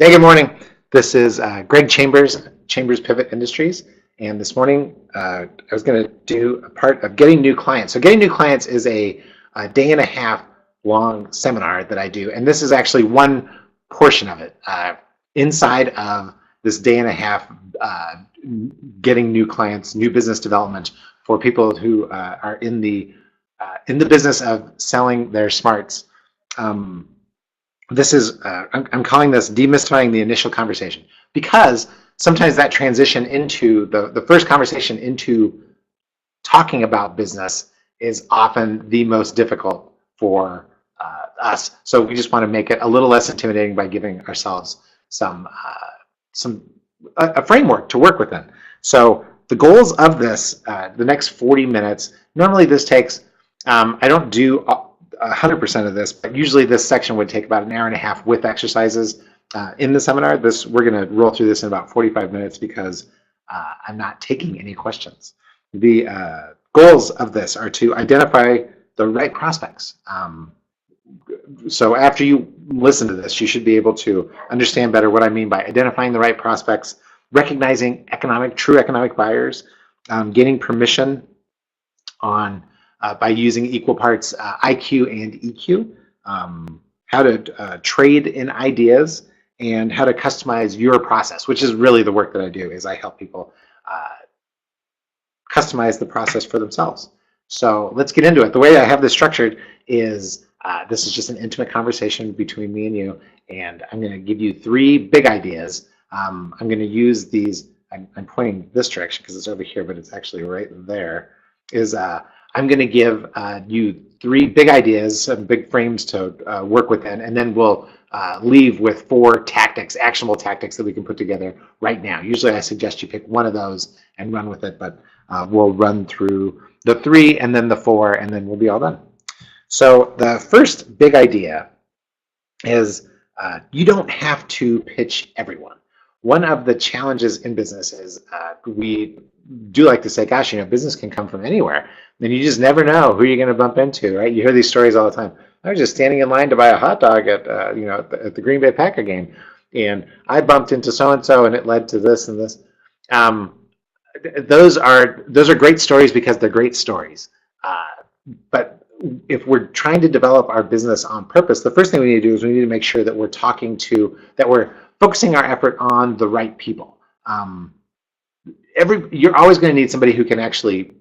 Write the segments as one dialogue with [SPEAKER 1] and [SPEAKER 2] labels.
[SPEAKER 1] Hey, good morning. This is Greg Chambers, Chambers Pivot Industries. And this morning, I was going to do a part of getting new clients. So getting new clients is a day and a half long seminar that I do. And this is actually one portion of it. Inside of this day and a half, getting new clients, new business development for people who are in the business of selling their smarts. This is, I'm calling this demystifying the initial conversation, because sometimes that transition into the first conversation into talking about business is often the most difficult for us. So we just want to make it a little less intimidating by giving ourselves a framework to work within. So the goals of this, the next 40 minutes, normally this takes, I don't do 100% of this, but usually this section would take about an hour and a half with exercises in the seminar. We're going to roll through this in about 45 minutes because I'm not taking any questions. The goals of this are to identify the right prospects. So after you listen to this, you should be able to understand better what I mean by identifying the right prospects, recognizing true economic buyers, gaining permission on by using equal parts IQ and EQ, how to trade in ideas, and how to customize your process, which is really the work that I do. Is I help people customize the process for themselves. So let's get into it. The way I have this structured is this is just an intimate conversation between me and you, and I'm going to give you 3 big ideas. I'm going to use these. I'm pointing this direction because it's over here, but it's actually right there. I'm going to give you 3 big ideas, some big frames to work within, and then we'll leave with 4 tactics, actionable tactics that we can put together right now. Usually I suggest you pick one of those and run with it, but we'll run through the 3 and then the 4, and then we'll be all done. So the first big idea is you don't have to pitch everyone. One of the challenges in business is we do like to say, gosh, business can come from anywhere. And you just never know who you're going to bump into, right? You hear these stories all the time. I was just standing in line to buy a hot dog at the Green Bay Packer game, and I bumped into so-and-so, and it led to this and this. Those are great stories because they're great stories. But if we're trying to develop our business on purpose, the first thing we need to do is we need to make sure that we're focusing our effort on the right people. You're always going to need somebody who can actually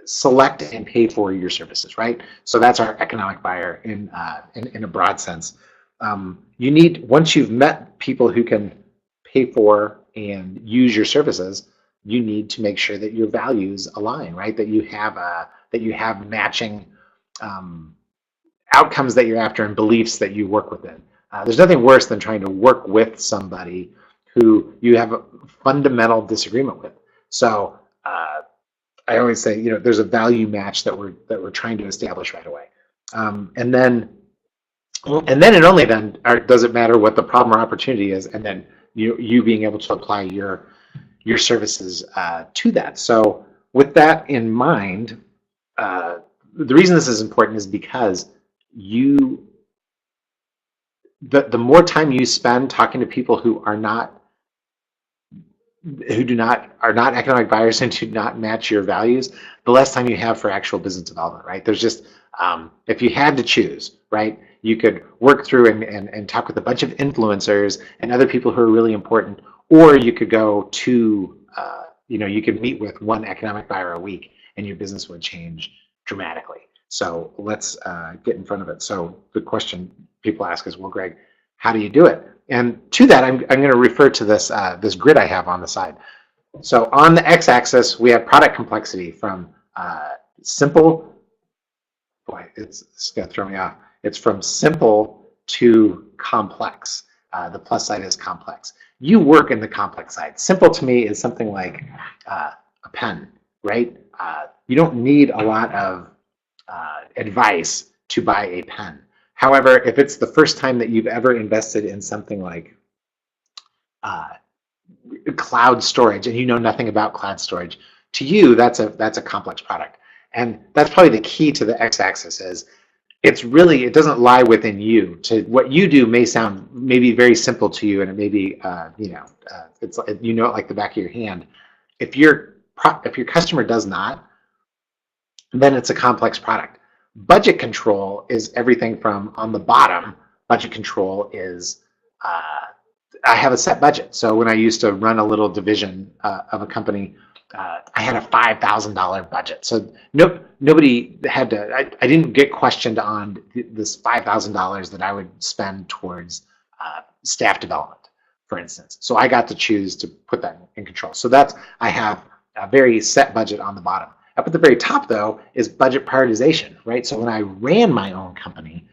[SPEAKER 1] select and pay for your services, right? So that's our economic buyer in a broad sense. You need, once you've met people who can pay for and use your services, you need to make sure that your values align, right? That you have matching outcomes that you're after and beliefs that you work within. There's nothing worse than trying to work with somebody who you have a fundamental disagreement with. So I always say, there's a value match that we're trying to establish right away, and then and only then does it matter what the problem or opportunity is, and then you being able to apply your services to that. So with that in mind, the reason this is important is because the more time you spend talking to people who are not economic buyers and do not match your values, the less time you have for actual business development, right? There's just, if you had to choose, right, you could work through and talk with a bunch of influencers and other people who are really important, or you could go to, you could meet with one economic buyer a week and your business would change dramatically. So let's get in front of it. So the question people ask is, well, Greg, how do you do it? And to that, I'm going to refer to this this grid I have on the side. So on the x-axis, we have product complexity from simple. Boy, it's going to throw me off. It's from simple to complex. The plus side is complex. You work in the complex side. Simple to me is something like a pen, right? You don't need a lot of advice to buy a pen. However, if it's the first time that you've ever invested in something like cloud storage and you know nothing about cloud storage, to you that's a complex product. And that's probably the key to the x-axis is it doesn't lie within you. To what you do may sound maybe very simple to you, and it may be it's it like the back of your hand. If your customer does not, then it's a complex product. Budget control is everything from on the bottom. Budget control is I have a set budget. So when I used to run a little division of a company, I had a $5,000 budget. So nobody had to. I didn't get questioned on this $5,000 that I would spend towards staff development, for instance. So I got to choose to put that in control. So I have a very set budget on the bottom. Up at the very top, though, is budget prioritization, right? So when I ran my own company,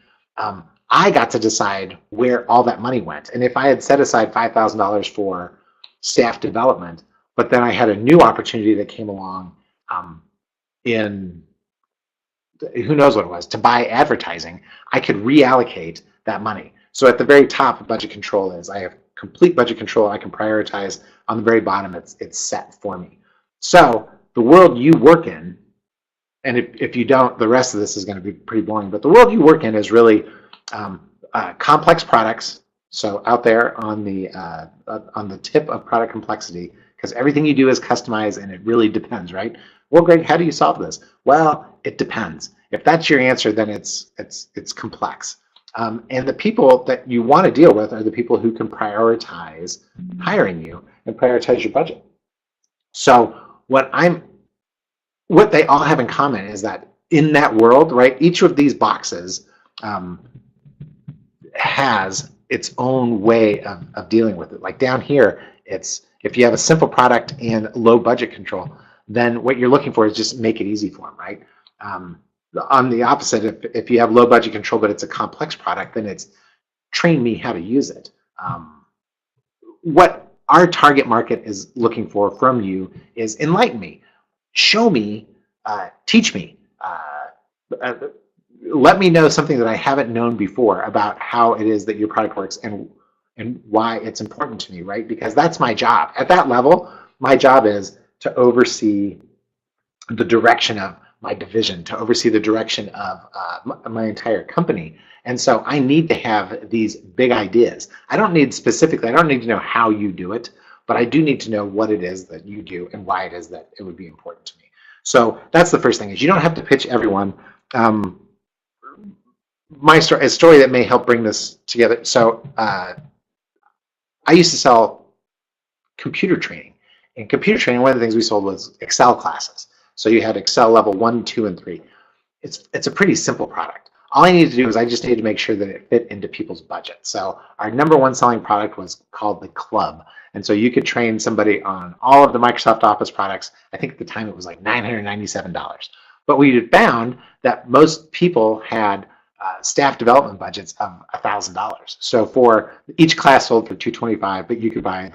[SPEAKER 1] I got to decide where all that money went. And if I had set aside $5,000 for staff development, but then I had a new opportunity that came along in who knows what it was, to buy advertising, I could reallocate that money. So at the very top of budget control is I have complete budget control. I can prioritize. On the very bottom, it's set for me. So the world you work in, and if you don't, the rest of this is going to be pretty boring, but the world you work in is really complex products. So out there on the tip of product complexity, because everything you do is customized and it really depends, right? Well, Greg, how do you solve this? Well, it depends. If that's your answer, then it's complex. And the people that you want to deal with are the people who can prioritize hiring you and prioritize your budget. So what they all have in common is that in that world, right, each of these boxes has its own way of dealing with it. Like down here, it's if you have a simple product and low budget control, then what you're looking for is just make it easy for them, right? On the opposite, if you have low budget control but it's a complex product, then it's train me how to use it. What our target market is looking for from you is enlighten me, show me, teach me, let me know something that I haven't known before about how it is that your product works and why it's important to me, right? Because that's my job. At that level, my job is to oversee the direction of my division, to oversee the direction of my entire company. And so I need to have these big ideas. I don't need to know how you do it, but I do need to know what it is that you do and why it is that it would be important to me. So that's the first thing, is you don't have to pitch everyone. A story that may help bring this together. So I used to sell computer training. In computer training, one of the things we sold was Excel classes. So you had Excel level 1, 2, and 3. It's a pretty simple product. All I needed to do is I just needed to make sure that it fit into people's budget. So our number one selling product was called the Club. And so you could train somebody on all of the Microsoft Office products. I think at the time it was like $997. But we had found that most people had staff development budgets of $1,000. So for each class sold for $225, but you could buy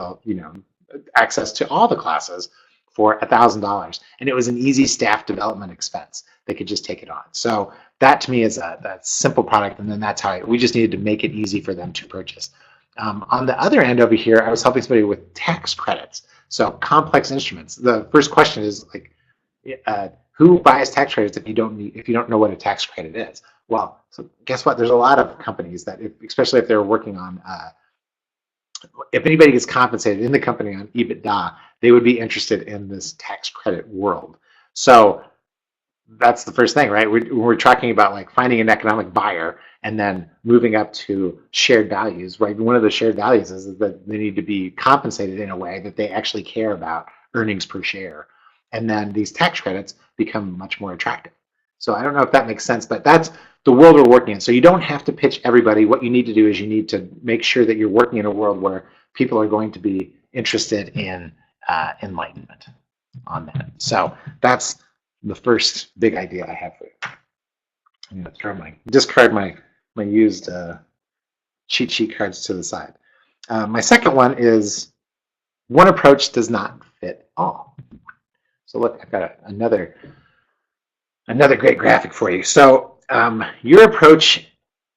[SPEAKER 1] access to all the classes for $1,000, and it was an easy staff development expense. They could just take it on. So that to me is a simple product, and then that's how we just needed to make it easy for them to purchase. On the other end over here, I was helping somebody with tax credits. So complex instruments. The first question is like, who buys tax credits if you don't know what a tax credit is? Well, so guess what? There's a lot of companies that, especially if they're working on, if anybody gets compensated in the company on EBITDA, they would be interested in this tax credit world. So that's the first thing, right? We're talking about like finding an economic buyer and then moving up to shared values, right? One of the shared values is that they need to be compensated in a way that they actually care about earnings per share. And then these tax credits become much more attractive. So I don't know if that makes sense, but that's the world we're working in. So you don't have to pitch everybody. What you need to do is you need to make sure that you're working in a world where people are going to be interested in enlightenment on that. So that's the first big idea I have for you. I'm going to discard my used cheat sheet cards to the side. My second one is one approach does not fit all. So look, I've got another great graphic for you. So your approach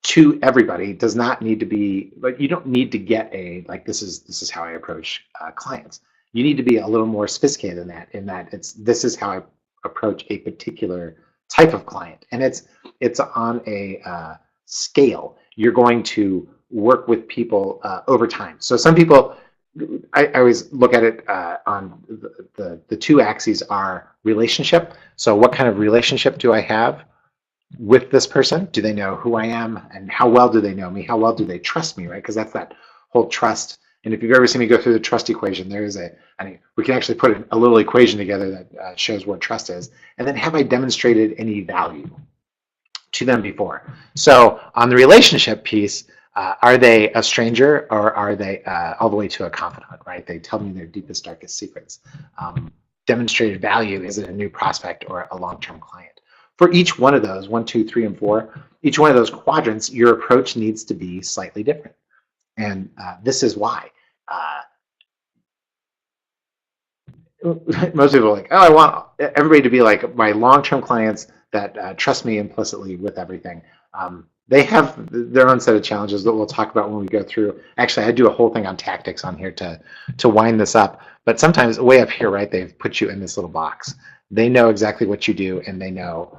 [SPEAKER 1] to everybody does not need to be, like, you don't need to get this is how I approach clients. You need to be a little more sophisticated than that, in that this is how I approach a particular type of client, and it's on a scale. You're going to work with people over time. So some people, I always look at it on the two axes are relationship. So what kind of relationship do I have with this person? Do they know who I am, and how well do they know me? How well do they trust me, right? Because that's that whole trust. And if you've ever seen me go through the trust equation, there is we can actually put a little equation together that shows what trust is. And then have I demonstrated any value to them before? So on the relationship piece, are they a stranger, or are they all the way to a confidant, right? They tell me their deepest, darkest secrets. Demonstrated value, is it a new prospect or a long-term client? For each one of those, 1, 2, 3, and 4, each one of those quadrants, your approach needs to be slightly different. And this is why. Most people are like, oh, I want everybody to be like my long-term clients that trust me implicitly with everything. They have their own set of challenges that we'll talk about when we go through. Actually, I do a whole thing on tactics on here to wind this up. But sometimes way up here, right, they've put you in this little box. They know exactly what you do, and they know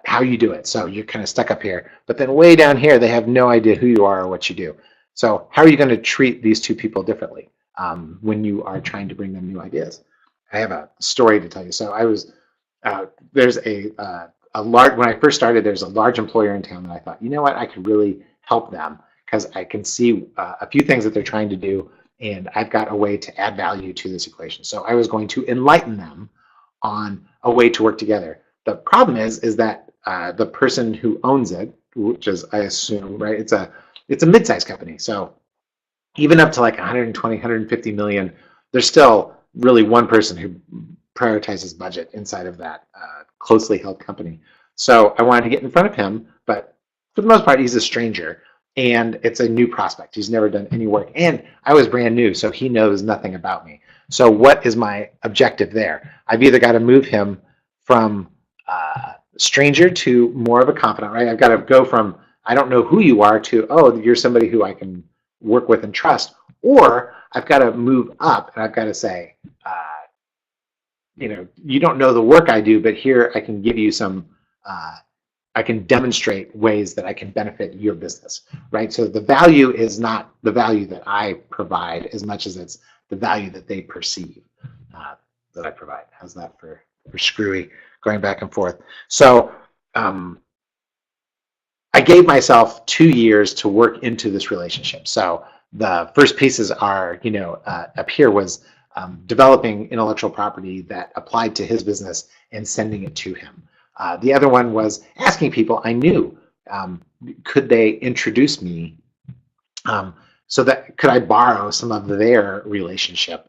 [SPEAKER 1] how you do it. So you're kind of stuck up here. But then way down here, they have no idea who you are or what you do. So how are you going to treat these two people differently when you are trying to bring them new ideas? I have a story to tell you. So I was there's a large, when I first started, there's a large employer in town that I thought, you know what, I could really help them because I can see a few things that they're trying to do, and I've got a way to add value to this equation. So I was going to enlighten them on a way to work together. The problem is that the person who owns it, which is, I assume, right, it's a mid-sized company. So even up to like 120, 150 million, there's still really one person who prioritizes budget inside of that closely held company. So I wanted to get in front of him, but for the most part, he's a stranger, and it's a new prospect. He's never done any work, and I was brand new, so he knows nothing about me. So what is my objective there? I've either got to move him from stranger to more of a confidant, right? I've got to go from, I don't know who you are, to, oh, you're somebody who I can work with and trust. Or I've got to move up, and I've got to say, you don't know the work I do, but here I can give you some, I can demonstrate ways that I can benefit your business, right? So the value is not the value that I provide as much as it's the value that they perceive that I provide. How's that for screwy, going back and forth? So I gave myself 2 years to work into this relationship. So the first pieces are, up here was developing intellectual property that applied to his business and sending it to him. The other one was asking people I knew, could they introduce me, so that could I borrow some of their relationship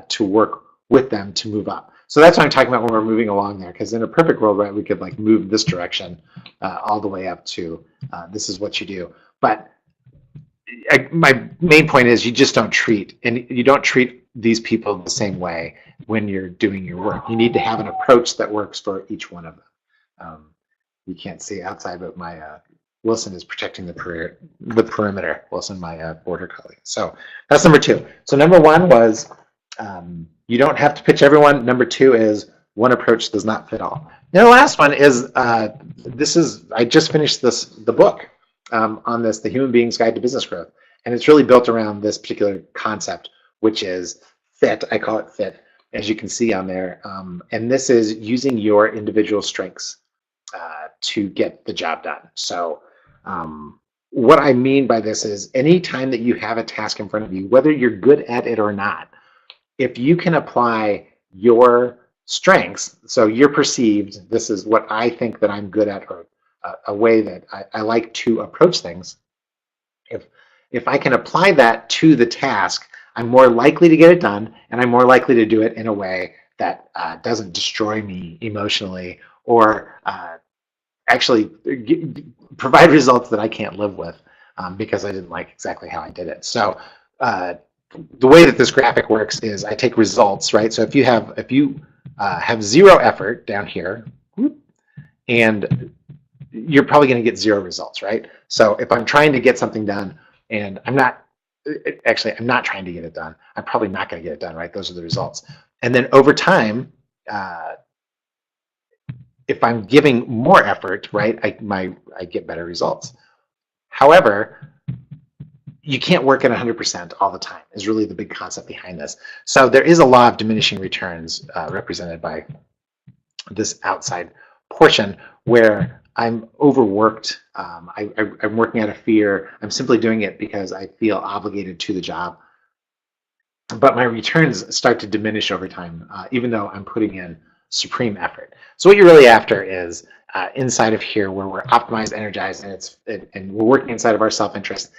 [SPEAKER 1] to work with them to move up. So that's what I'm talking about when we're moving along there, because in a perfect world, right, we could like move this direction all the way up to this is what you do. But my main point is you just don't treat these people the same way when you're doing your work. You need to have an approach that works for each one of them. You can't see outside, but my Wilson is protecting the perimeter. Wilson, my border collie. So that's number 2. So number 1 was you don't have to pitch everyone. Number 2 is one approach does not fit all. Now the last one is I just finished the book on this, The Human Being's Guide to Business Growth, and it's really built around this particular concept, which is fit. I call it fit, as you can see on there. And this is using your individual strengths to get the job done. So what I mean by this is anytime that you have a task in front of you, whether you're good at it or not, if you can apply your strengths, so you're perceived, this is what I think that I'm good at, or a way that I like to approach things. If I can apply that to the task, I'm more likely to get it done, and I'm more likely to do it in a way that doesn't destroy me emotionally, or actually provide results that I can't live with because I didn't like exactly how I did it. So the way that this graphic works is I take results, right? So if you have 0 effort down here, and you're probably going to get 0 results, right? So if I'm trying to get something done and I'm not trying to get it done, I'm probably not going to get it done, right? Those are the results. And then over time, if I'm giving more effort, right, I get better results. However, you can't work at 100% all the time is really the big concept behind this. So there is a law of diminishing returns represented by this outside portion where I'm overworked. I'm working out of fear. I'm simply doing it because I feel obligated to the job. But my returns start to diminish over time, even though I'm putting in supreme effort. So what you're really after is inside of here where we're optimized, energized, and we're working inside of our self-interest.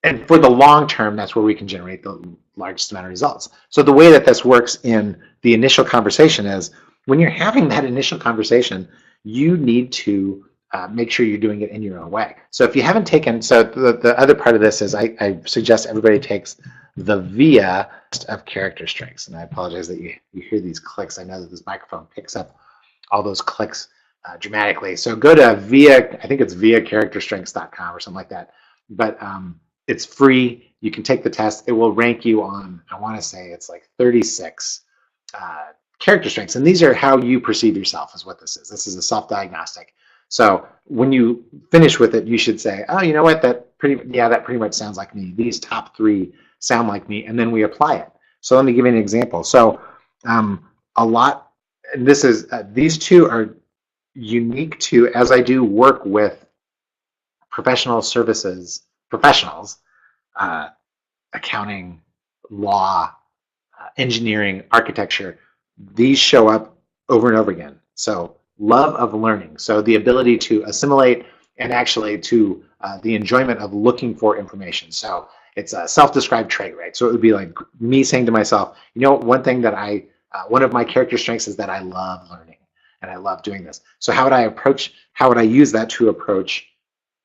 [SPEAKER 1] And for the long term, that's where we can generate the largest amount of results. So the way that this works in the initial conversation is when you're having that initial conversation, you need to make sure you're doing it in your own way. So if you haven't taken, so the other part of this is I suggest everybody takes the VIA of character strengths. And I apologize that you hear these clicks. I know that this microphone picks up all those clicks dramatically. So go to VIA, I think it's viacharacterstrengths.com or something like that. But it's free. You can take the test. It will rank you on, I want to say it's like 36 character strengths. And these are how you perceive yourself is what this is. This is a self-diagnostic. So when you finish with it, you should say, oh, you know what, that pretty much sounds like me. These top 3 sound like me. And then we apply it. So let me give you an example. So a lot, and this is, these 2 are unique to, as I do work with professional services, professionals, accounting, law, engineering, architecture, these show up over and over again. So love of learning. So the ability to assimilate and actually to the enjoyment of looking for information. So it's a self-described trait, right? So it would be like me saying to myself, you know, one thing that one of my character strengths is that I love learning and I love doing this. So how would I use that to approach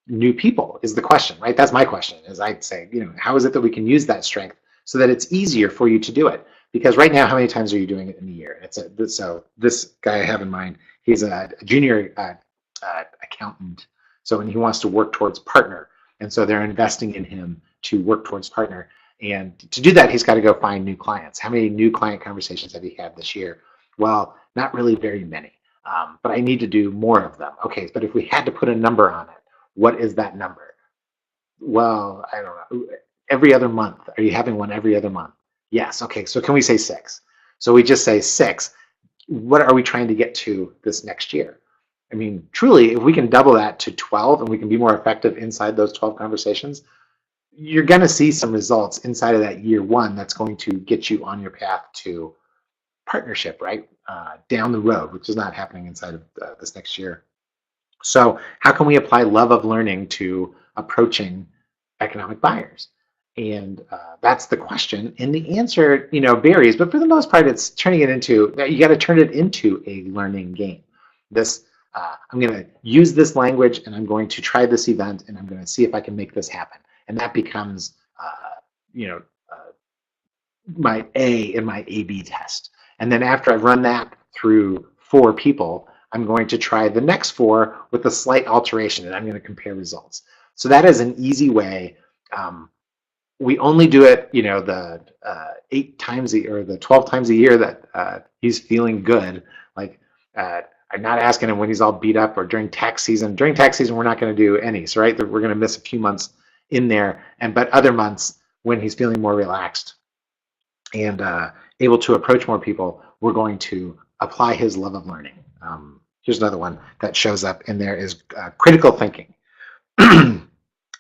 [SPEAKER 1] new people is the question, right? That's my question, is I'd say, you know, how is it that we can use that strength so that it's easier for you to do it? Because right now, how many times are you doing it in a year? So this guy I have in mind, he's a junior accountant. So when he wants to work towards partner, and so they're investing in him to work towards partner. And to do that, he's got to go find new clients. How many new client conversations have you had this year? Well, not really very many, but I need to do more of them. Okay, but if we had to put a number on it, what is that number? Well, I don't know. Every other month. Are you having one every other month? Yes. Okay. So can we say 6? So we just say 6. What are we trying to get to this next year? I mean, truly, if we can double that to 12 and we can be more effective inside those 12 conversations, you're going to see some results inside of that year 1 that's going to get you on your path to partnership, right? Down the road, which is not happening inside of this next year. So how can we apply love of learning to approaching economic buyers? And that's the question. And the answer, you know, varies, but for the most part, it's turning it into, you got to turn it into a learning game. This, I'm going to use this language and I'm going to try this event and I'm going to see if I can make this happen. And that becomes, you know, my A in my A/B test. And then after I've run that through 4 people, I'm going to try the next 4 with a slight alteration, and I'm going to compare results. So that is an easy way. We only do it, you know, the 8 times or the 12 times a year that he's feeling good. Like I'm not asking him when he's all beat up or during tax season. During tax season, we're not going to do any. So right, we're going to miss a few months in there, but other months when he's feeling more relaxed and able to approach more people, we're going to apply his love of learning. Here's another one that shows up in there is critical thinking.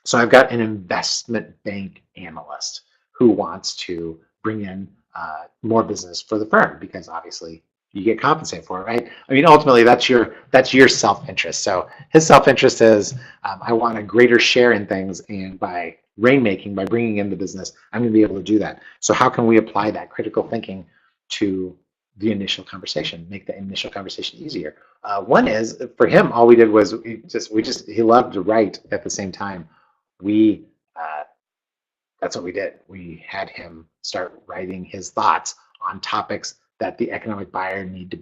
[SPEAKER 1] So I've got an investment bank analyst who wants to bring in more business for the firm because obviously you get compensated for it, right? I mean, ultimately that's your self-interest. So his self-interest is I want a greater share in things, and by rainmaking, by bringing in the business, I'm going to be able to do that. So how can we apply that critical thinking to the initial conversation, make the initial conversation easier? One is for him, all we did was he loved to write at the same time. That's what we did. We had him start writing his thoughts on topics that the economic buyer needed to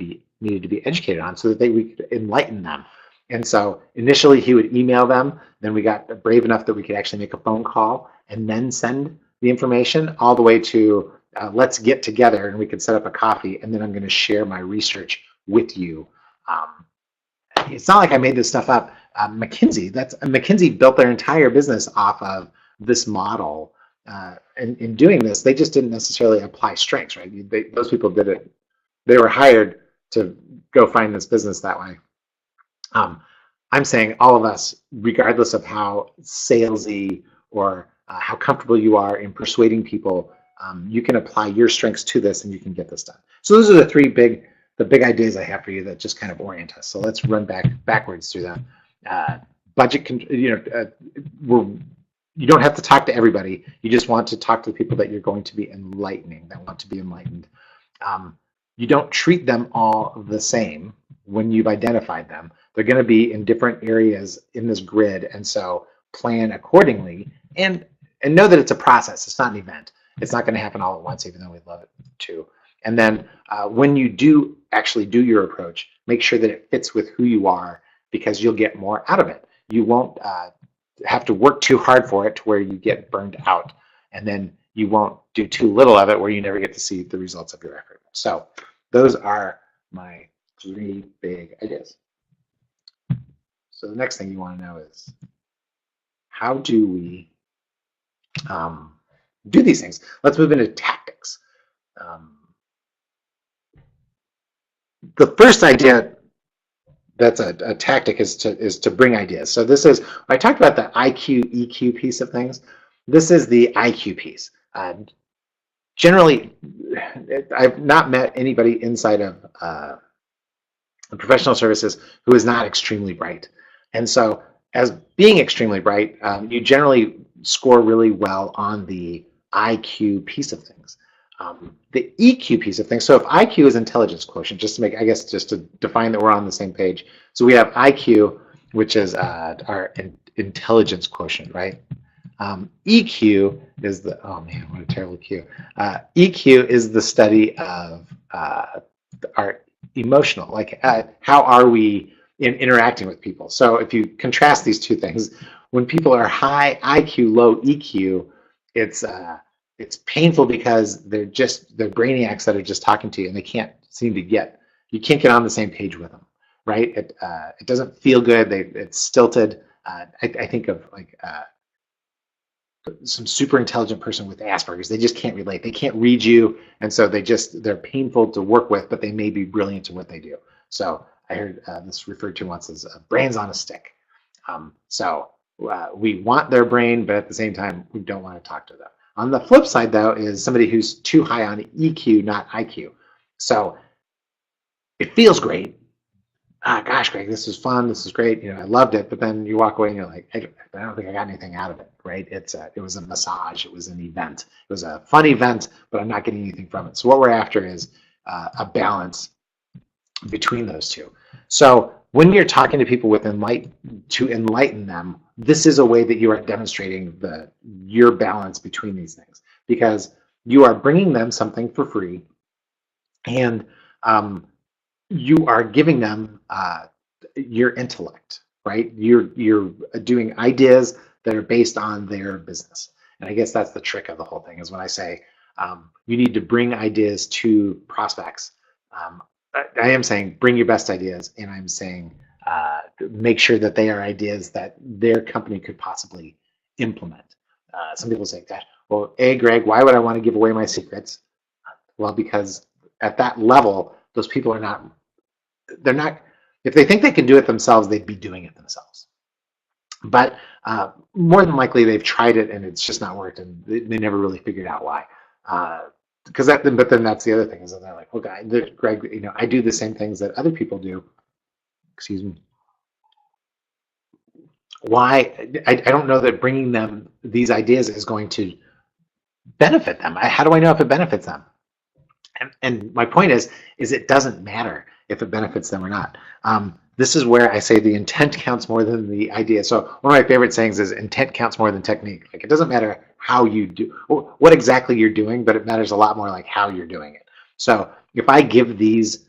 [SPEAKER 1] be educated on, so that we could enlighten them. And so initially he would email them. Then we got brave enough that we could actually make a phone call and then send the information, all the way to let's get together and we could set up a coffee, and then I'm going to share my research with you It's not like I made this stuff up. McKinsey built their entire business off of this model. In doing this, they just didn't necessarily apply strengths, right? Those people did it. They were hired to go find this business that way. I'm saying all of us, regardless of how salesy or how comfortable you are in persuading people, you can apply your strengths to this and you can get this done. So those are the big ideas I have for you that just kind of orient us. So let's run backwards through them. You don't have to talk to everybody. You just want to talk to the people that you're going to be enlightening, that want to be enlightened. You don't treat them all the same when you've identified them. They're going to be in different areas in this grid, and so plan accordingly and know that it's a process. It's not an event. It's not going to happen all at once, even though we'd love it to. And then when you do actually do your approach, make sure that it fits with who you are, because you'll get more out of it. You won't have to work too hard for it to where you get burned out, and then you won't do too little of it where you never get to see the results of your effort. So those are my 3 big ideas. So the next thing you want to know is, how do we do these things? Let's move into tactics. The first idea that's a tactic is to bring ideas. So this is, I talked about the IQ, EQ piece of things. This is the IQ piece. Generally, I've not met anybody inside of professional services who is not extremely bright. And so as being extremely bright, you generally score really well on the IQ piece of things. The EQ piece of things, so if IQ is intelligence quotient, just to make, I guess, just to define that we're on the same page. So we have IQ, which is our intelligence quotient, right? EQ is the, oh man, what a terrible Q. EQ is the study of our emotional, like how are we in interacting with people. So if you contrast these two things, when people are high IQ, low EQ, it's painful because they're brainiacs that are just talking to you, and they can't seem to you can't get on the same page with them, right? It doesn't feel good. It's stilted. I think of like some super intelligent person with Asperger's. They just can't relate. They can't read you, and so they're painful to work with, but they may be brilliant at what they do. So I heard this referred to once as brains on a stick. We want their brain, but at the same time, we don't want to talk to them. On the flip side, though, is somebody who's too high on EQ, not IQ. So it feels great. Gosh, Greg, this is fun. This is great. I loved it. But then you walk away and you're like, I don't think I got anything out of it, right? It was a massage. It was an event. It was a fun event, but I'm not getting anything from it. So what we're after is a balance between those two. So when you're talking to people to enlighten them, this is a way that you are demonstrating your balance between these things, because you are bringing them something for free, and you are giving them your intellect, right? You're doing ideas that are based on their business. And I guess that's the trick of the whole thing, is when I say you need to bring ideas to prospects. I am saying bring your best ideas, and I'm saying make sure that they are ideas that their company could possibly implement. Some people say, "Gosh, well, Greg, why would I want to give away my secrets?" Well, because at that level, those people are not. They're not. If they think they can do it themselves, they'd be doing it themselves. But more than likely, they've tried it and it's just not worked, and they never really figured out why. But then that's the other thing, is that they're like, well, Greg, I do the same things that other people do. Excuse me. Why? I don't know that bringing them these ideas is going to benefit them. How do I know if it benefits them? And my point is it doesn't matter if it benefits them or not. This is where I say the intent counts more than the idea. So one of my favorite sayings is intent counts more than technique. Like, it doesn't matter how you do, what exactly you're doing, but it matters a lot more like how you're doing it. So if I give these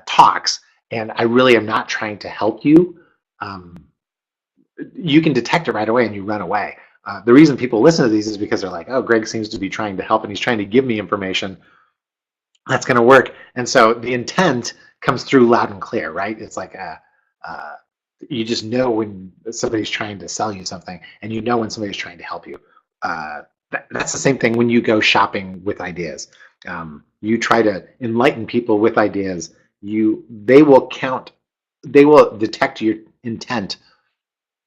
[SPEAKER 1] talks and I really am not trying to help you, you can detect it right away and you run away. The reason people listen to these is because they're like, oh, Greg seems to be trying to help and he's trying to give me information that's going to work. And so the intent comes through loud and clear, right? It's like you just know when somebody's trying to sell you something, and you know when somebody's trying to help you. That's the same thing when you go shopping with ideas. You try to enlighten people with ideas. They will detect your intent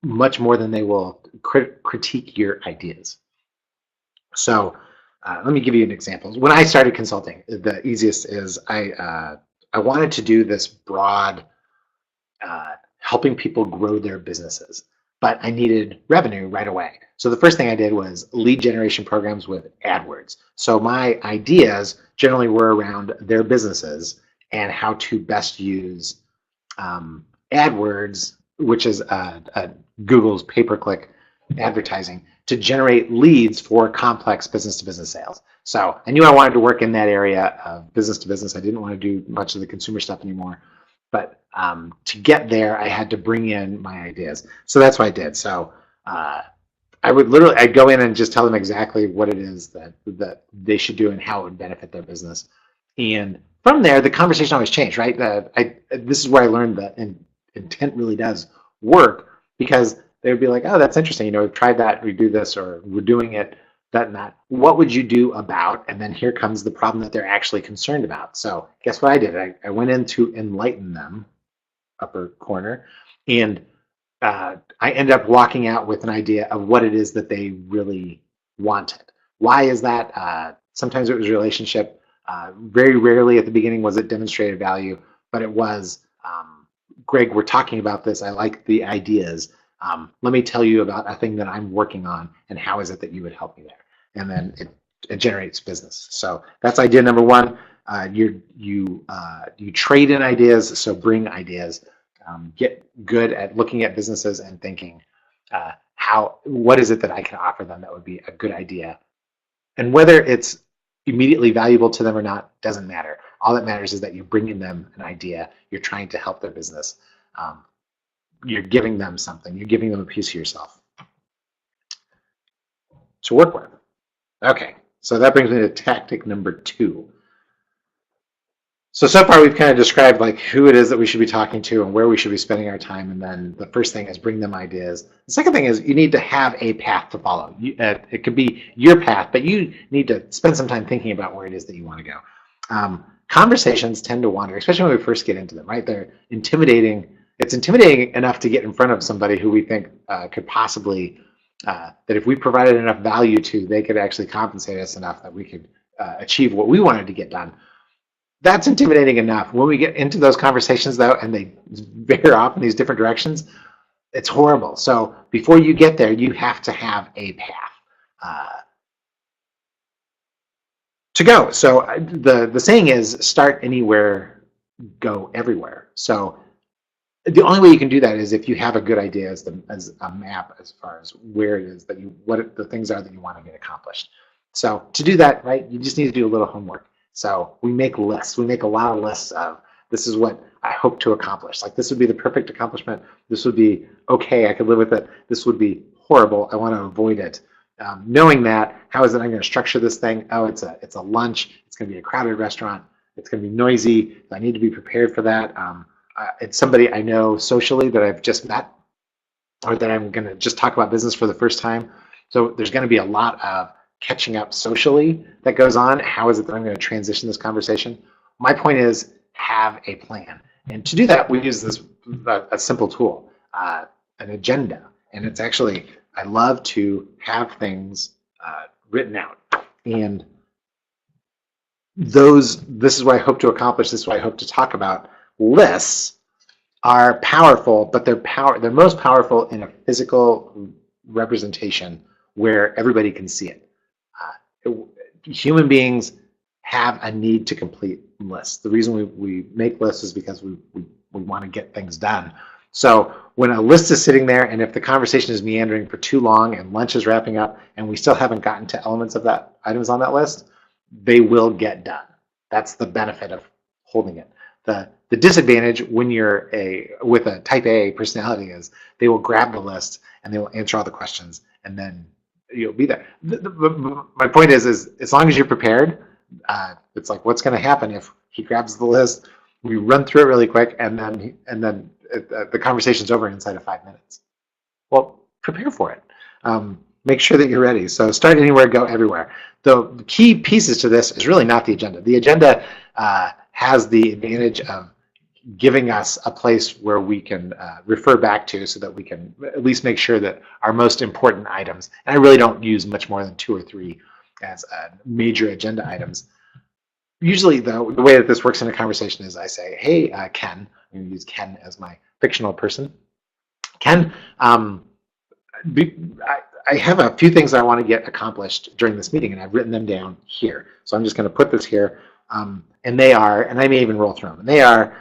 [SPEAKER 1] much more than they will critique your ideas. So let me give you an example. When I started consulting, the easiest is I wanted to do this broad helping people grow their businesses, but I needed revenue right away. So the first thing I did was lead generation programs with AdWords. So my ideas generally were around their businesses and how to best use AdWords, which is Google's pay-per-click advertising, to generate leads for complex business-to-business sales. So I knew I wanted to work in that area of business-to-business. I didn't want to do much of the consumer stuff anymore. But to get there, I had to bring in my ideas. So that's what I did. So I'd go in and just tell them exactly what it is that they should do and how it would benefit their business. And from there, the conversation always changed, right? This is where I learned that intent really does work, because they would be like, oh, that's interesting. We've tried that, we do this, or we're doing it, that and that. What would you do about? And then here comes the problem that they're actually concerned about. So guess what I did? I went in to enlighten them, upper corner, and I ended up walking out with an idea of what it is that they really wanted. Why is that? Sometimes it was relationship. Very rarely at the beginning was it demonstrated value, but it was, Greg, we're talking about this. I like the ideas. Let me tell you about a thing that I'm working on, and how is it that you would help me there? And then it generates business. So that's idea number one. You trade in ideas, so bring ideas. Get good at looking at businesses and thinking, what is it that I can offer them that would be a good idea? And whether it's immediately valuable to them or not doesn't matter. All that matters is that you're bringing them an idea. You're trying to help their business. You're giving them something. You're giving them a piece of yourself to work with. Okay, so that brings me to tactic number 2. So far we've kind of described like who it is that we should be talking to and where we should be spending our time. And then the first thing is bring them ideas. The second thing is you need to have a path to follow. It could be your path, but you need to spend some time thinking about where it is that you want to go. Conversations tend to wander, especially when we first get into them, right? They're intimidating. It's intimidating enough to get in front of somebody who we think could possibly, that if we provided enough value to, they could actually compensate us enough that we could achieve what we wanted to get done. That's intimidating enough. When we get into those conversations, though, and they veer off in these different directions, it's horrible. So before you get there, you have to have a path to go. So the saying is, start anywhere, go everywhere. So the only way you can do that is if you have a good idea as a map as far as where it is that what the things are that you want to get accomplished. So to do that, right, you just need to do a little homework. So we make lists. We make a lot of lists of, this is what I hope to accomplish. Like, this would be the perfect accomplishment. This would be okay, I could live with it. This would be horrible, I want to avoid it. Knowing that, how is it I'm going to structure this thing? Oh, it's a lunch. It's going to be a crowded restaurant. It's going to be noisy. I need to be prepared for that. It's somebody I know socially that I've just met, or that I'm going to just talk about business for the first time. So there's going to be a lot of catching up socially that goes on. How is it that I'm going to transition this conversation? My point is, have a plan. And to do that, we use a simple tool, an agenda. And it's actually, I love to have things written out. And this is what I hope to accomplish, this is what I hope to talk about. Lists are powerful, but they're most powerful in a physical representation where everybody can see it. Human beings have a need to complete lists. The reason we make lists is because we want to get things done. So when a list is sitting there, and if the conversation is meandering for too long and lunch is wrapping up and we still haven't gotten to elements of that items on that list, they will get done. That's the benefit of holding it. The disadvantage when you're with a type A personality is they will grab the list and they will answer all the questions, and then you'll be there. My point is as long as you're prepared, it's like, what's going to happen if he grabs the list we run through it really quick, and then the conversation's over inside of 5 minutes. Well, prepare for it. Make sure that you're ready. So start anywhere, go everywhere. The key pieces to this is really not the agenda. The agenda has the advantage of giving us a place where we can refer back to, so that we can at least make sure that our most important items, and I really don't use much more than 2 or 3 as major agenda items. Usually, though, the way that this works in a conversation is I say, hey, Ken, I'm going to use Ken as my fictional person. Ken, I have a few things I want to get accomplished during this meeting, and I've written them down here. So I'm just going to put this here. And they are, and I may even roll through them, and they are,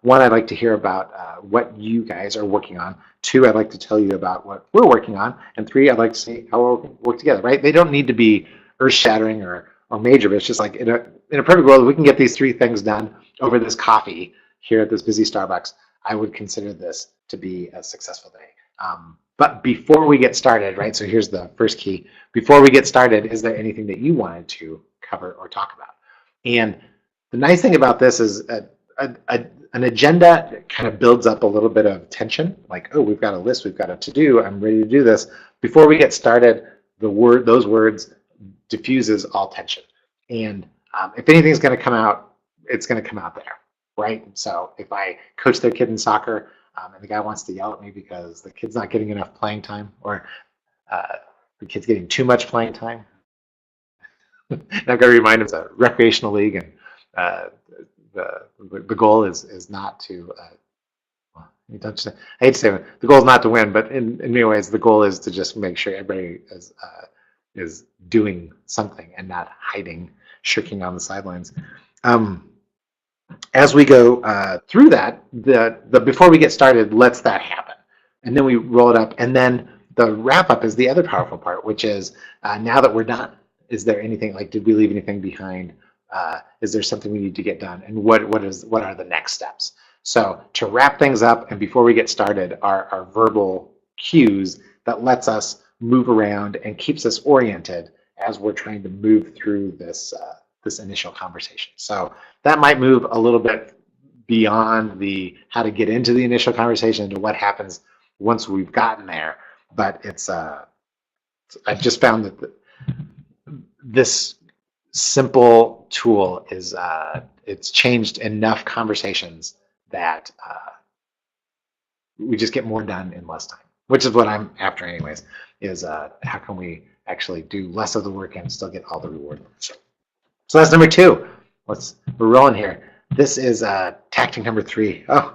[SPEAKER 1] 1, I'd like to hear about what you guys are working on. 2, I'd like to tell you about what we're working on. And 3, I'd like to see how we'll work together, right? They don't need to be earth-shattering or major, but it's just like in a perfect world, we can get these 3 things done over this coffee here at this busy Starbucks. I would consider this to be a successful day. But before we get started, right, so here's the first key. Before we get started, is there anything that you wanted to cover or talk about? And the nice thing about this is an agenda kind of builds up a little bit of tension, like, oh, we've got a list, we've got a to-do, I'm ready to do this. Before we get started, those words diffuses all tension. And if anything's going to come out, it's going to come out there, right? So if I coach their kid in soccer, and the guy wants to yell at me because the kid's not getting enough playing time, or the kid's getting too much playing time, and I've got to remind him it's a recreational league, and the goal is not to. I hate to say it, the goal is not to win, but in many ways, the goal is to just make sure everybody is doing something and not hiding, shirking on the sidelines. As we go through that, the before we get started lets that happen, and then we roll it up, and then the wrap up is the other powerful part, which is now that we're done, is there anything, like, did we leave anything behind? Is there something we need to get done, and what are the next steps? So to wrap things up and before we get started are verbal cues that lets us move around and keeps us oriented as we're trying to move through this initial conversation. So that might move a little bit beyond the how to get into the initial conversation to what happens once we've gotten there. But it's I've just found that this simple tool is it's changed enough conversations that we just get more done in less time, which is what I'm after anyways, is how can we actually do less of the work and still get all the reward. So that's number 2. We're rolling here. This is tactic number 3. Oh,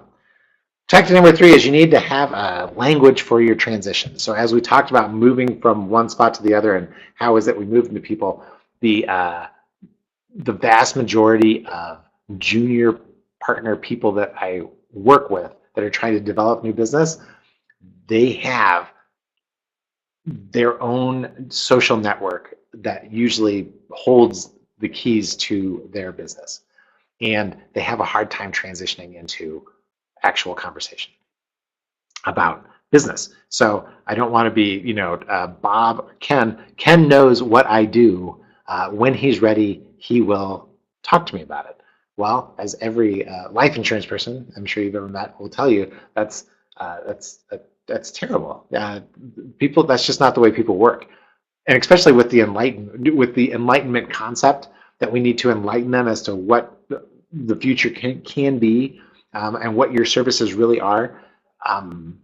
[SPEAKER 1] tactic number 3 is you need to have a language for your transition. So as we talked about moving from one spot to the other and how is it we move into people, the vast majority of junior partner people that I work with that are trying to develop new business, they have their own social network that usually holds the keys to their business, and they have a hard time transitioning into actual conversation about business. So I don't want to be, Bob or Ken. Ken knows what I do. When he's ready, he will talk to me about it. Well, as every life insurance person I'm sure you've ever met will tell you, that's terrible. People, that's just not the way people work. And especially with the enlightenment concept, that we need to enlighten them as to what the future can be, and what your services really are.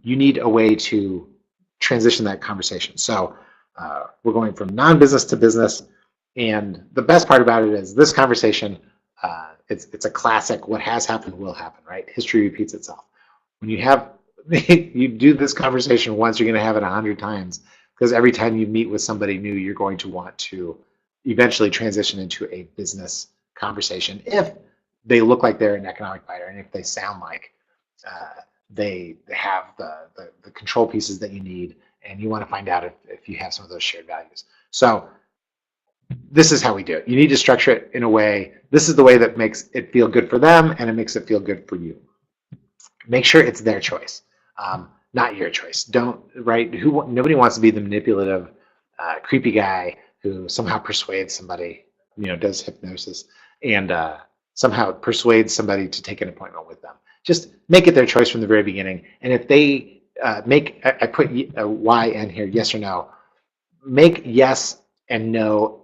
[SPEAKER 1] You need a way to transition that conversation. So we're going from non-business to business, and the best part about it is this conversation. It's a classic. What has happened will happen, right? History repeats itself. When you do this conversation once, you're going to have it 100 times. Because every time you meet with somebody new, you're going to want to eventually transition into a business conversation if they look like they're an economic buyer and if they sound like they have the control pieces that you need, and you want to find out if you have some of those shared values. So this is how we do it. You need to structure it in a way. This is the way that makes it feel good for them, and it makes it feel good for you. Make sure it's their choice. Not your choice. Nobody wants to be the manipulative, creepy guy who somehow persuades somebody, does hypnosis, and somehow persuade somebody to take an appointment with them. Just make it their choice from the very beginning. And if they I put a Y in here, yes or no, make yes and no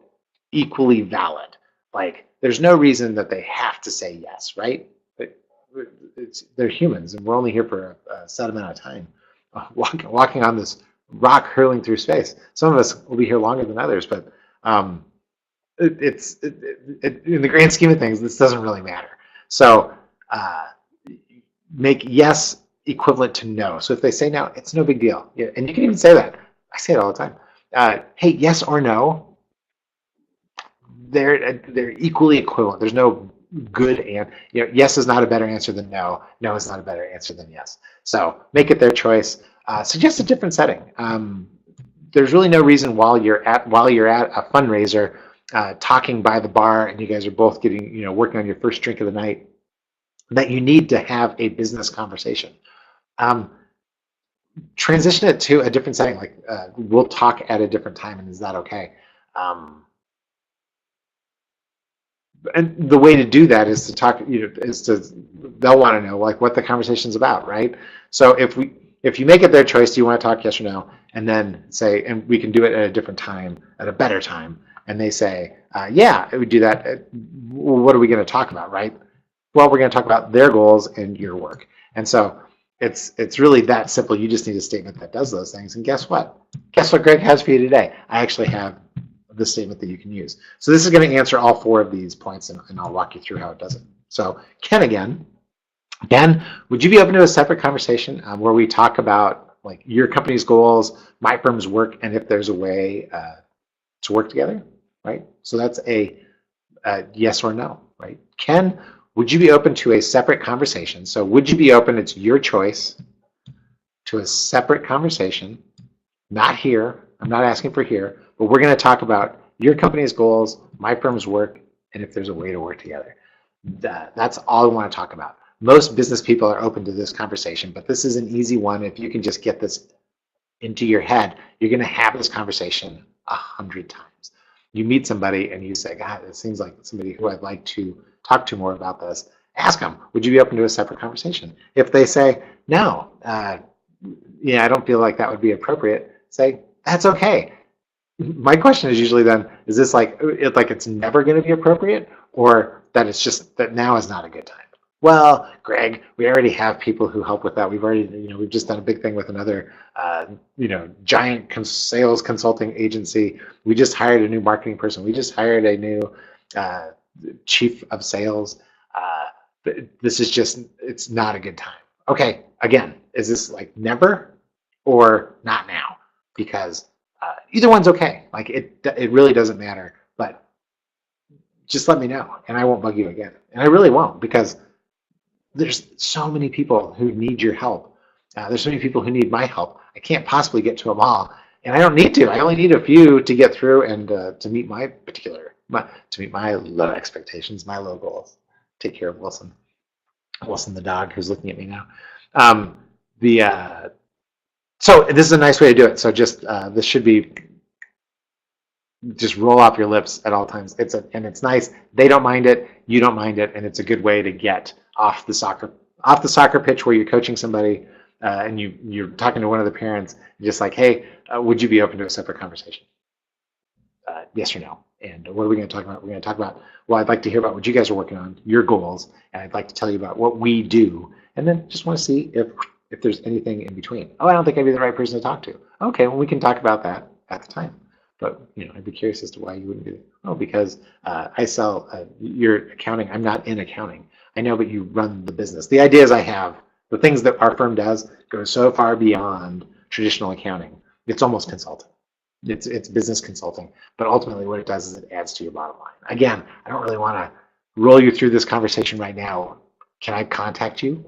[SPEAKER 1] equally valid. Like, there's no reason that they have to say yes, right? They're humans, and we're only here for a set amount of time. Walking on this rock hurling through space. Some of us will be here longer than others, but in the grand scheme of things, this doesn't really matter. So make yes equivalent to no. So if they say no, it's no big deal. Yeah, and you can even say that. I say it all the time. Hey, yes or no, they're equally equivalent. There's no good and yes is not a better answer than no. No is not a better answer than yes. So make it their choice. Suggest a different setting. There's really no reason while you're at a fundraiser, talking by the bar, and you guys are both getting working on your first drink of the night, that you need to have a business conversation. Transition it to a different setting. Like we'll talk at a different time, and is that okay? And the way to do that is to talk. They'll want to know like what the conversation's about, right? So if you make it their choice, do you want to talk yes or no, and then say, and we can do it at a different time, at a better time, and they say, yeah, we do that. What are we going to talk about, right? Well, we're going to talk about their goals and your work, and so it's really that simple. You just need a statement that does those things, and guess what? Guess what Greg has for you today? I actually have the statement that you can use. So this is going to answer all 4 of these points, and I'll walk you through how it does it. So Ken again. Ken, would you be open to a separate conversation where we talk about like your company's goals, my firm's work, and if there's a way to work together, right? So that's a yes or no, right? Ken, would you be open to a separate conversation? So would you be open, it's your choice, to a separate conversation, not here, I'm not asking for here, but we're going to talk about your company's goals, my firm's work, and if there's a way to work together. That's all I want to talk about. Most business people are open to this conversation, but this is an easy one. If you can just get this into your head, you're going to have this conversation 100 times. You meet somebody and you say, God, it seems like somebody who I'd like to talk to more about this. Ask them, would you be open to a separate conversation? If they say, no, I don't feel like that would be appropriate, say, that's okay. My question is usually then, is this like it's never going to be appropriate, or that it's just that now is not a good time? Well, Greg, we already have people who help with that. We've just done a big thing with another, giant sales consulting agency. We just hired a new marketing person. We just hired a new chief of sales. This is just, it's not a good time. Okay, again, is this like never or not now? Because either one's okay. Like it really doesn't matter, but just let me know and I won't bug you again. And I really won't, because there's so many people who need your help. There's so many people who need my help. I can't possibly get to them all, and I don't need to. I only need a few to get through and to meet my low expectations, my low goals. Take care of Wilson the dog, who's looking at me now. So this is a nice way to do it. So just this should be just roll off your lips at all times. And it's nice. They don't mind it. You don't mind it, and it's a good way to get off the soccer pitch where you're coaching somebody and you're talking to one of the parents, just like, hey, would you be open to a separate conversation? Yes or no. And what are we going to talk about? We're going to talk about, well, I'd like to hear about what you guys are working on, your goals, and I'd like to tell you about what we do, and then just want to see if there's anything in between. Oh, I don't think I'd be the right person to talk to. Okay, well, we can talk about that at the time. But I'd be curious as to why you wouldn't do it. Oh, because I sell your accounting. I'm not in accounting. I know, but you run the business. The ideas I have, the things that our firm does, go so far beyond traditional accounting. It's almost consulting. It's business consulting. But ultimately, what it does is it adds to your bottom line. Again, I don't really want to roll you through this conversation right now. Can I contact you?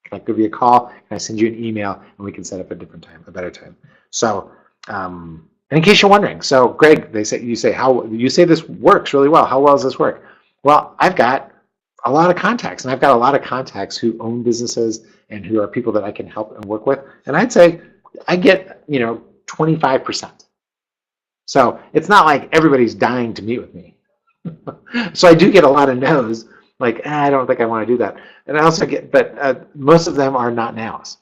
[SPEAKER 1] Can I give you a call? Can I send you an email? And we can set up a different time, a better time. So, and in case you're wondering, so Greg, you say this works really well. How well does this work? Well, I've got a lot of contacts, and I've got a lot of contacts who own businesses and who are people that I can help and work with. And I'd say I get 25%. So it's not like everybody's dying to meet with me. So I do get a lot of no's, like, I don't think I want to do that. And I also get, but most of them are not nows,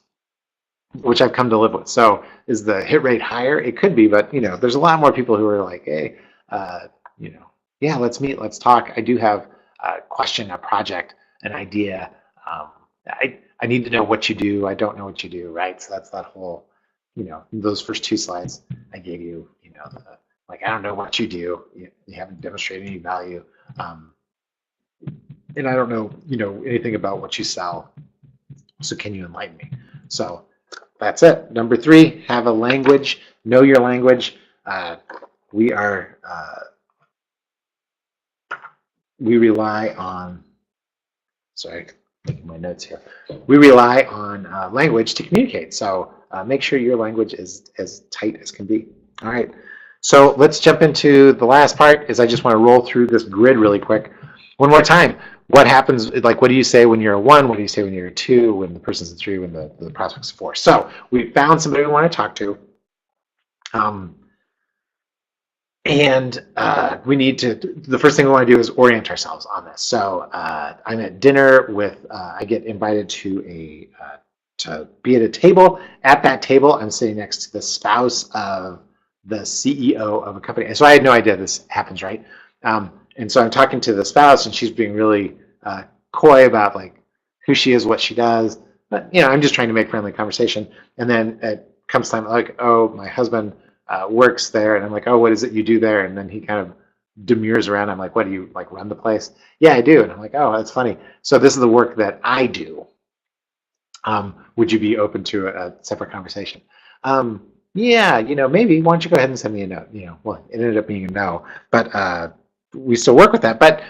[SPEAKER 1] which I've come to live with. So is the hit rate higher? It could be, but there's a lot more people who are like, hey, uh, yeah, let's meet, let's talk. I do have a question, a project, an idea. Um, I need to know what you do. I don't know what you do, right? So that's that whole, those first 2 slides I gave you, like, I don't know what you do. You haven't demonstrated any value. And I don't know, anything about what you sell. So can you enlighten me? So that's it. Number 3, have a language. Know your language. We rely on, sorry, making my notes here. We rely on language to communicate. So make sure your language is as tight as can be. All right. So let's jump into the last part. Is I just want to roll through this grid really quick. One more time. What happens, like, what do you say when you're a 1? What do you say when you're a 2? When the person's a 3? When the prospect's a 4? So we found somebody we want to talk to. And we need to, the first thing we want to do is orient ourselves on this. So I'm at dinner with, I get invited to be at a table. At that table, I'm sitting next to the spouse of the CEO of a company. And so I had no idea this happens, right? And so I'm talking to the spouse, and she's being really coy about like who she is, what she does. But I'm just trying to make friendly conversation. And then it comes time like, oh, my husband works there, and I'm like, oh, what is it you do there? And then he kind of demurs around. I'm like, what do you like, run the place? Yeah, I do. And I'm like, oh, that's funny. So this is the work that I do. Would you be open to a separate conversation? Yeah, maybe. Why don't you go ahead and send me a note? Well, it ended up being a no, but we still work with that. But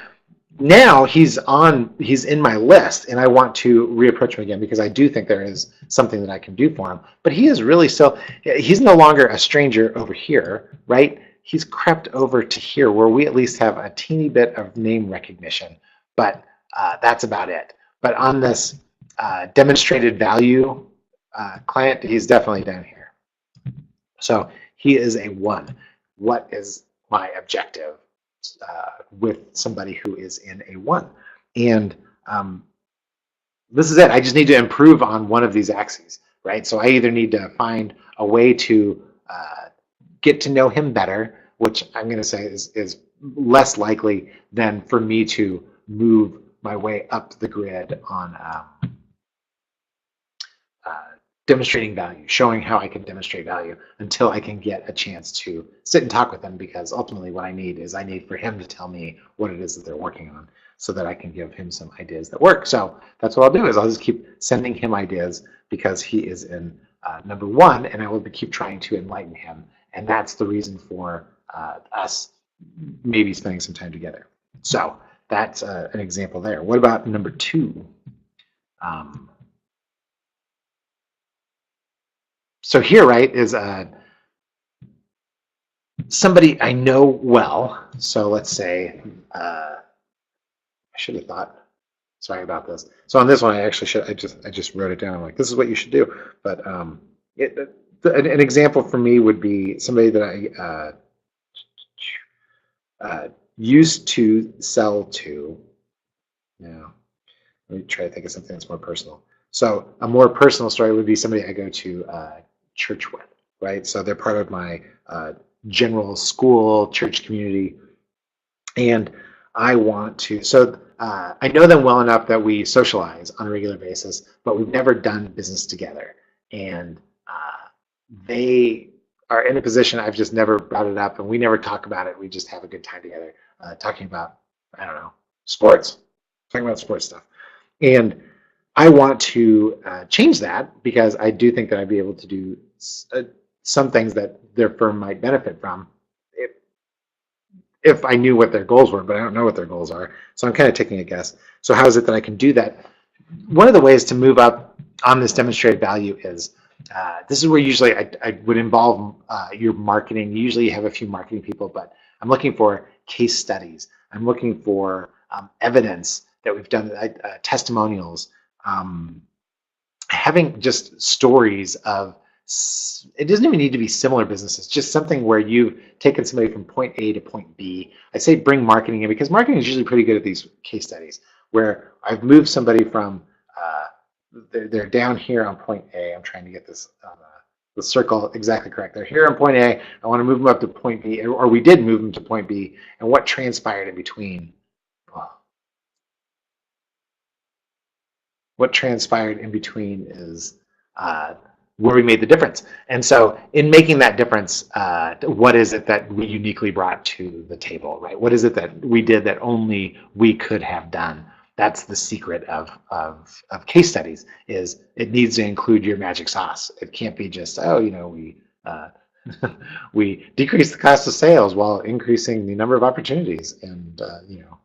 [SPEAKER 1] now he's in my list, and I want to reapproach him again because I do think there is something that I can do for him. But he is really he's no longer a stranger over here, right? He's crept over to here where we at least have a teeny bit of name recognition, but that's about it. But on this demonstrated value client, he's definitely down here. So he is a 1. What is my objective with somebody who is in a 1? And this is it. I just need to improve on one of these axes, right? So I either need to find a way to get to know him better, which I'm going to say is less likely than for me to move my way up the grid on demonstrating value, showing how I can demonstrate value until I can get a chance to sit and talk with them, because ultimately what I need for him to tell me what it is that they're working on so that I can give him some ideas that work. So that's what I'll do, is I'll just keep sending him ideas because he is in number 1, and I will keep trying to enlighten him. And that's the reason for us maybe spending some time together. So that's an example there. What about number 2? So here, right, is somebody I know well. So let's say, I should have thought, sorry about this. So on this one, I just wrote it down. I'm like, this is what you should do. But an example for me would be somebody that I used to sell to. Now, let me try to think of something that's more personal. So a more personal story would be somebody I go to church with, right? So they're part of my general school church community, and I want to, so I know them well enough that we socialize on a regular basis, but we've never done business together. And they are in a position, I've just never brought it up, and we never talk about it. We just have a good time together talking about, I don't know, sports, talking about sports stuff. And I want to change that, because I do think that I'd be able to do some things that their firm might benefit from if I knew what their goals were, but I don't know what their goals are. So I'm kind of taking a guess. So how is it that I can do that? One of the ways to move up on this demonstrated value is, this is where usually I would involve your marketing. Usually you have a few marketing people, but I'm looking for case studies. I'm looking for evidence that we've done, testimonials, having just stories of, it doesn't even need to be similar businesses, just something where you've taken somebody from point A to point B. I say bring marketing in, because marketing is usually pretty good at these case studies. where I've moved somebody from, they're down here on point A. I'm trying to get this the circle exactly correct. They're here on point A. I want to move them up to point B, or we did move them to point B. And what transpired in between? Well, what transpired in between is where we made the difference. And so in making that difference, what is it that we uniquely brought to the table, right? What is it that we did that only we could have done? That's the secret of case studies, is it needs to include your magic sauce. It can't be just, oh, we decreased the cost of sales while increasing the number of opportunities, and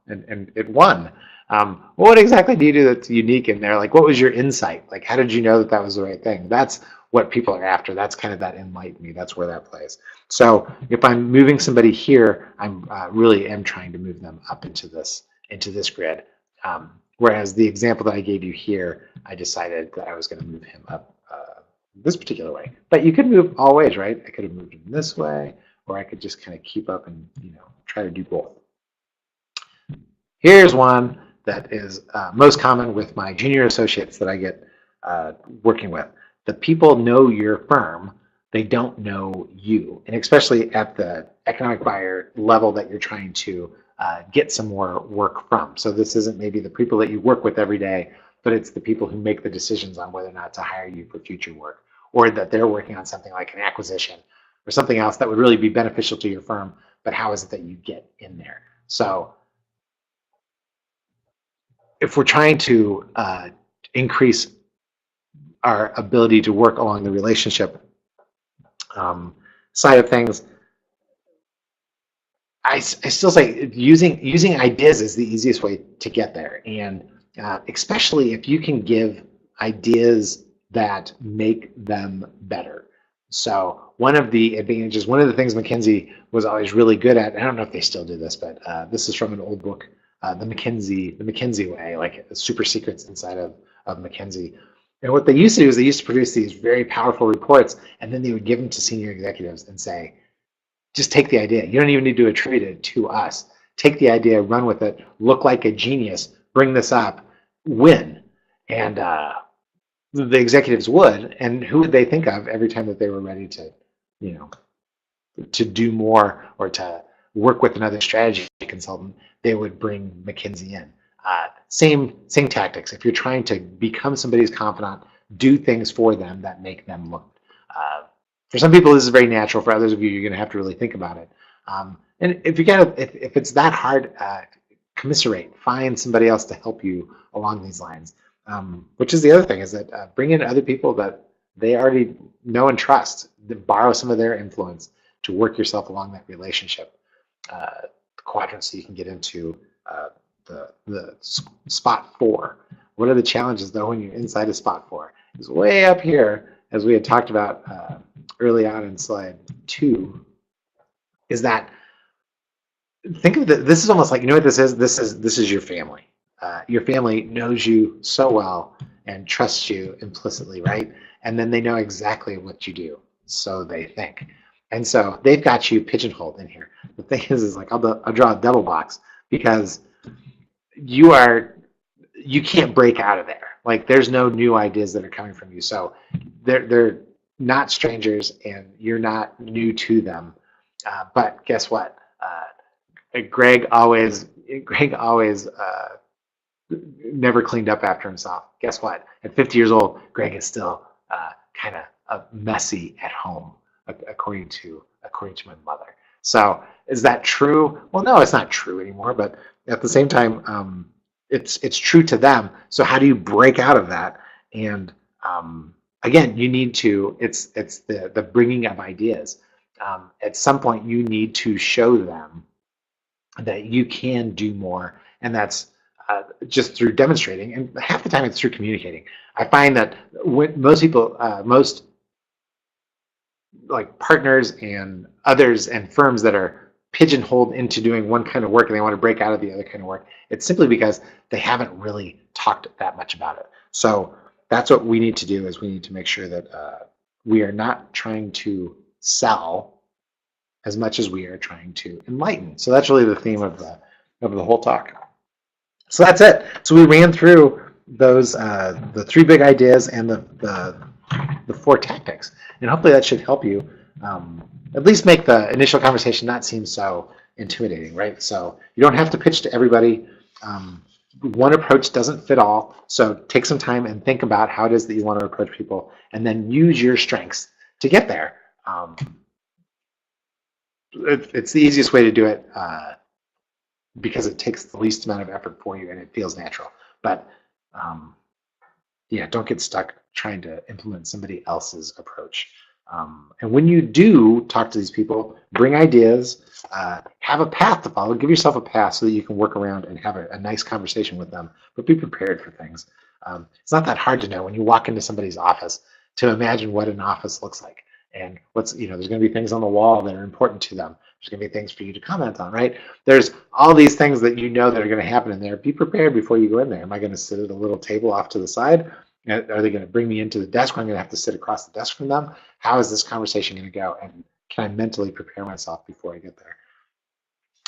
[SPEAKER 1] and it won. What exactly do you do that's unique in there? Like, what was your insight? Like, how did you know that that was the right thing? That's what people are after. That's kind of that enlighten me. That's where that plays. So if I'm moving somebody here, I'm really am trying to move them up into this grid. Whereas the example that I gave you here, I decided that I was going to move him up this particular way. But you could move all ways, right? I could have moved him this way, or I could just kind of keep up and try to do both. Here's one that is most common with my junior associates that I get working with. The people know your firm, they don't know you. And especially at the economic buyer level that you're trying to get some more work from. So this isn't maybe the people that you work with every day, but it's the people who make the decisions on whether or not to hire you for future work, or that they're working on something like an acquisition or something else that would really be beneficial to your firm, but how is it that you get in there? So if we're trying to increase our ability to work along the relationship side of things, I still say using ideas is the easiest way to get there, and especially if you can give ideas that make them better. So one of the advantages, one of the things McKinsey was always really good at, I don't know if they still do this, but this is from an old book, the McKinsey way, like super secrets inside of McKinsey. And what they used to do is they used to produce these very powerful reports, and then they would give them to senior executives and say, just take the idea. You don't even need to attribute it to us. Take the idea, run with it, look like a genius, bring this up, win. And the executives would, and who would they think of every time that they were ready to, to do more or to work with another strategy consultant? They would bring McKinsey in. Same tactics. If you're trying to become somebody's confidant, do things for them that make them look. For some people, this is very natural. For others of you, you're going to have to really think about it. And if if it's that hard, commiserate. Find somebody else to help you along these lines. Which is the other thing, is that bring in other people that they already know and trust. Borrow some of their influence to work yourself along that relationship quadrant, so you can get into the spot 4. What are the challenges though when you're inside of spot 4? It's way up here, as we had talked about early on in slide 2. Is that, think of this is almost like, you know what this is? This is your family. Your family knows you so well and trusts you implicitly, right? And then they know exactly what you do, so they think. And so they've got you pigeonholed in here. The thing is like I'll draw a double box, because you can't break out of there. Like, there's no new ideas that are coming from you. So they're not strangers, and you're not new to them. But guess what? Greg always never cleaned up after himself. Guess what? At 50 years old, Greg is still kind of messy at home, according to my mother. So is that true? Well, no, it's not true anymore. But at the same time, it's true to them. So how do you break out of that? And again, you need to. It's the bringing of ideas. At some point, you need to show them that you can do more, and that's just through demonstrating, and half the time it's through communicating. I find that when most people, most like partners and others and firms that are pigeonholed into doing one kind of work and they want to break out of the other kind of work, it's simply because they haven't really talked that much about it. So that's what we need to do, is we need to make sure that we are not trying to sell as much as we are trying to enlighten. So that's really the theme of the whole talk. So that's it. So we ran through those the three big ideas and the four tactics, and hopefully that should help you at least make the initial conversation not seem so intimidating, right? So you don't have to pitch to everybody. One approach doesn't fit all, so take some time and think about how it is that you want to approach people, and then use your strengths to get there. It's the easiest way to do it because it takes the least amount of effort for you and it feels natural. But yeah, don't get stuck trying to implement somebody else's approach. And when you do talk to these people, bring ideas, have a path to follow. Give yourself a path so that you can work around and have a nice conversation with them, but be prepared for things. It's not that hard to know when you walk into somebody's office to imagine what an office looks like. And what's, there's going to be things on the wall that are important to them. There's going to be things for you to comment on, right? There's all these things that you know that are going to happen in there. Be prepared before you go in there. Am I going to sit at a little table off to the side? Are they going to bring me into the desk? I'm going to have to sit across the desk from them. How is this conversation going to go? And can I mentally prepare myself before I get there?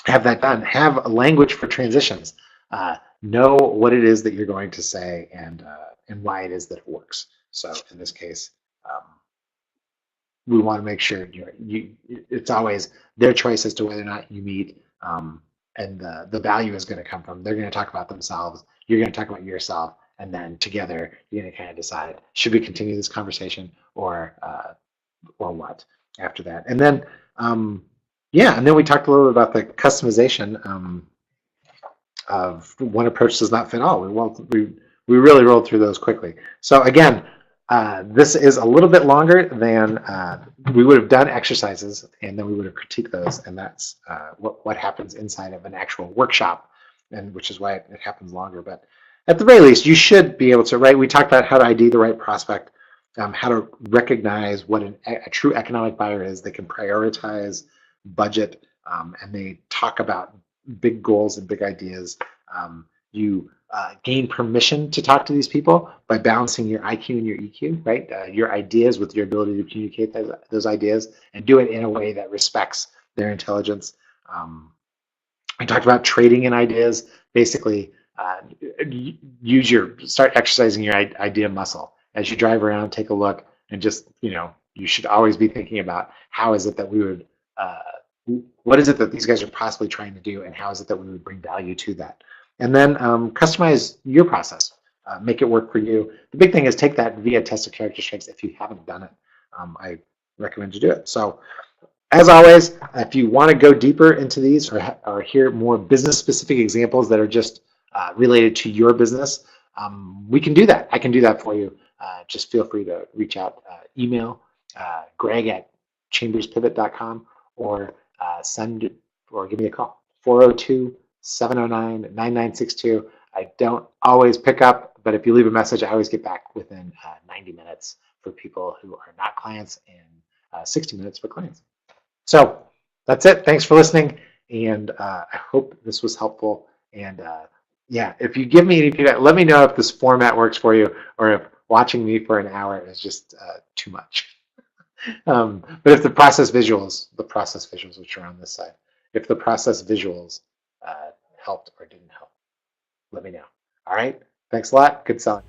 [SPEAKER 1] Have that done. Have a language for transitions. Know what it is that you're going to say and why it is that it works. So in this case, we want to make sure it's always their choice as to whether or not you meet, and the value is going to come from. They're going to talk about themselves. You're going to talk about yourself. And then together, you're going to kind of decide, should we continue this conversation or what after that? And then, yeah, and then we talked a little bit about the customization of one approach does not fit all. We really rolled through those quickly. So again, this is a little bit longer than we would have done exercises, and then we would have critiqued those, and that's what happens inside of an actual workshop, and which is why it happens longer. But at the very least, you should be able to, right? We talked about how to ID the right prospect, how to recognize what a true economic buyer is. They can prioritize budget, and they talk about big goals and big ideas. You gain permission to talk to these people by balancing your IQ and your EQ, right? Your ideas with your ability to communicate those ideas and do it in a way that respects their intelligence. I talked about trading in ideas. Basically, start exercising your idea muscle. As you drive around, take a look, and just, you should always be thinking about how is it that we would, what is it that these guys are possibly trying to do, and how is it that we would bring value to that? And then customize your process. Make it work for you. The big thing is take that via test of character strengths if you haven't done it. I recommend you do it. So as always, if you want to go deeper into these or hear more business-specific examples that are just related to your business, we can do that. I can do that for you. Just feel free to reach out, email greg@chamberspivot.com or give me a call, 402-709-9962. I don't always pick up, but if you leave a message, I always get back within 90 minutes for people who are not clients and 60 minutes for clients. So that's it. Thanks for listening, and I hope this was helpful. And yeah, if you give me any feedback, let me know if this format works for you or if watching me for an hour is just too much. But if the process visuals, which are on this side, if the process visuals helped or didn't help, let me know. All right. Thanks a lot. Good selling.